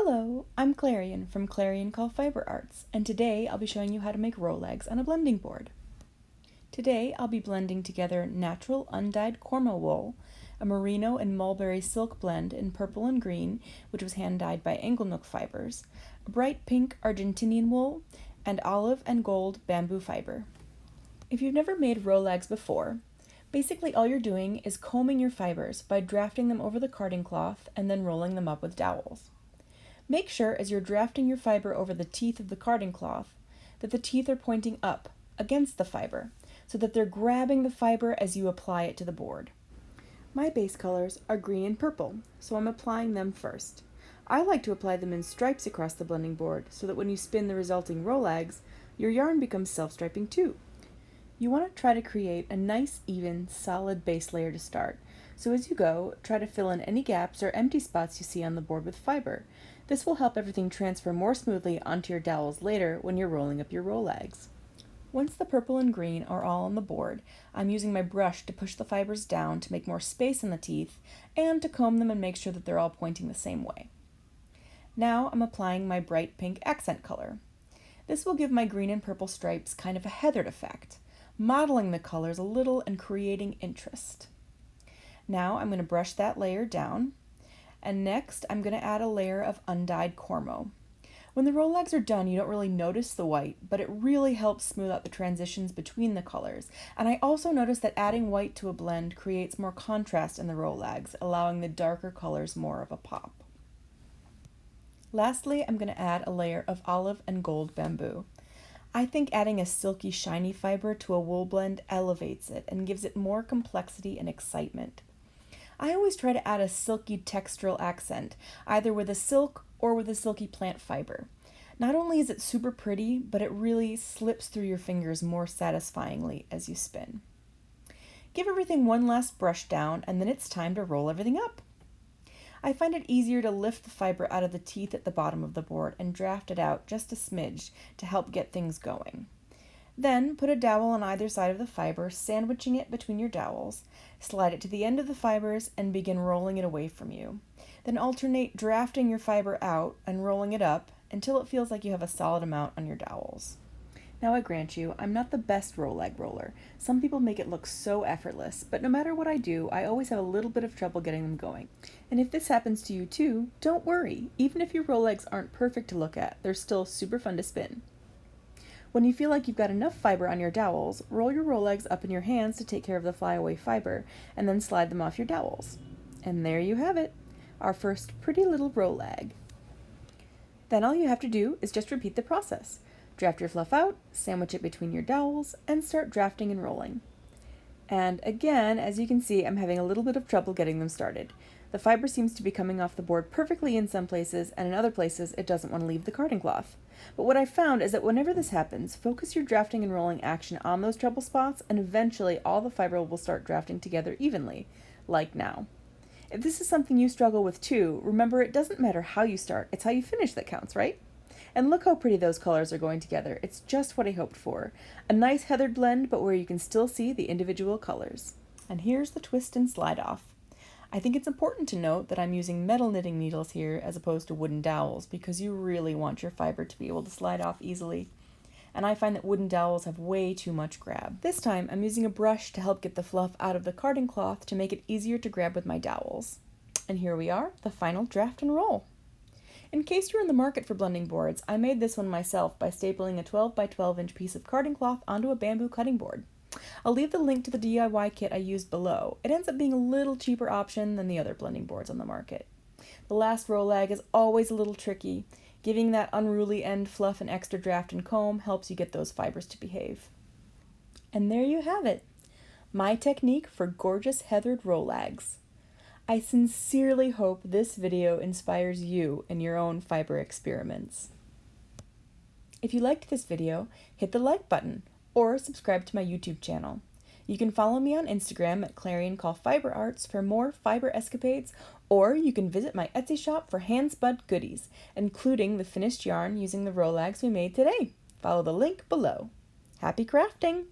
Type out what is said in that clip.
Hello, I'm Clarion from Clarion Call Fiber Arts, and today I'll be showing you how to make Rolags on a blending board. Today I'll be blending together natural undyed Cormo wool, a merino and mulberry silk blend in purple and green, which was hand-dyed by Anglenook Fibers, a bright pink Argentinian wool, and olive and gold bamboo fiber. If you've never made Rolags before, basically all you're doing is combing your fibers by drafting them over the carding cloth and then rolling them up with dowels. Make sure as you're drafting your fiber over the teeth of the carding cloth that the teeth are pointing up against the fiber so that they're grabbing the fiber as you apply it to the board. My base colors are green and purple, so I'm applying them first. I like to apply them in stripes across the blending board so that when you spin the resulting Rolags, your yarn becomes self-striping too. You want to try to create a nice, even, solid base layer to start, so as you go, try to fill in any gaps or empty spots you see on the board with fiber. This will help everything transfer more smoothly onto your dowels later when you're rolling up your Rolags. Once the purple and green are all on the board, I'm using my brush to push the fibers down to make more space in the teeth and to comb them and make sure that they're all pointing the same way. Now I'm applying my bright pink accent color. This will give my green and purple stripes kind of a heathered effect, modeling the colors a little and creating interest. Now I'm going to brush that layer down, and next I'm going to add a layer of undyed Cormo. When the Rolags are done, you don't really notice the white, but it really helps smooth out the transitions between the colors. And I also noticed that adding white to a blend creates more contrast in the Rolags, allowing the darker colors more of a pop. Lastly, I'm going to add a layer of olive and gold bamboo. I think adding a silky, shiny fiber to a wool blend elevates it and gives it more complexity and excitement. I always try to add a silky textural accent, either with a silk or with a silky plant fiber. Not only is it super pretty, but it really slips through your fingers more satisfyingly as you spin. Give everything one last brush down, and then it's time to roll everything up. I find it easier to lift the fiber out of the teeth at the bottom of the board and draft it out just a smidge to help get things going. Then put a dowel on either side of the fiber, sandwiching it between your dowels, slide it to the end of the fibers, and begin rolling it away from you. Then alternate drafting your fiber out and rolling it up until it feels like you have a solid amount on your dowels. Now I grant you, I'm not the best Rolag roller. Some people make it look so effortless, but no matter what I do, I always have a little bit of trouble getting them going. And if this happens to you too, don't worry. Even if your Rolags aren't perfect to look at, they're still super fun to spin. When you feel like you've got enough fiber on your dowels, roll your Rolags up in your hands to take care of the flyaway fiber, and then slide them off your dowels. And there you have it, our first pretty little Rolag. Then all you have to do is just repeat the process. Draft your fluff out, sandwich it between your dowels, and start drafting and rolling. And again, as you can see, I'm having a little bit of trouble getting them started. The fiber seems to be coming off the board perfectly in some places, and in other places it doesn't want to leave the carding cloth. But what I've found is that whenever this happens, focus your drafting and rolling action on those trouble spots, and eventually all the fiber will start drafting together evenly, like now. If this is something you struggle with too, remember it doesn't matter how you start, it's how you finish that counts, right? And look how pretty those colors are going together. It's just what I hoped for. A nice heathered blend, but where you can still see the individual colors. And here's the twist and slide off. I think it's important to note that I'm using metal knitting needles here as opposed to wooden dowels because you really want your fiber to be able to slide off easily. And I find that wooden dowels have way too much grab. This time I'm using a brush to help get the fluff out of the carding cloth to make it easier to grab with my dowels. And here we are, the final draft and roll. In case you're in the market for blending boards, I made this one myself by stapling a 12 by 12 inch piece of carding cloth onto a bamboo cutting board. I'll leave the link to the DIY kit I used below. It ends up being a little cheaper option than the other blending boards on the market. The last Rolag is always a little tricky. Giving that unruly end fluff an extra draft and comb helps you get those fibers to behave. And there you have it, my technique for gorgeous heathered Rolags. I sincerely hope this video inspires you in your own fiber experiments. If you liked this video, hit the like button or subscribe to my YouTube channel. You can follow me on Instagram at Clarion Call Fiber Arts for more fiber escapades, or you can visit my Etsy shop for hand-spun goodies, including the finished yarn using the Rolags we made today. Follow the link below. Happy crafting!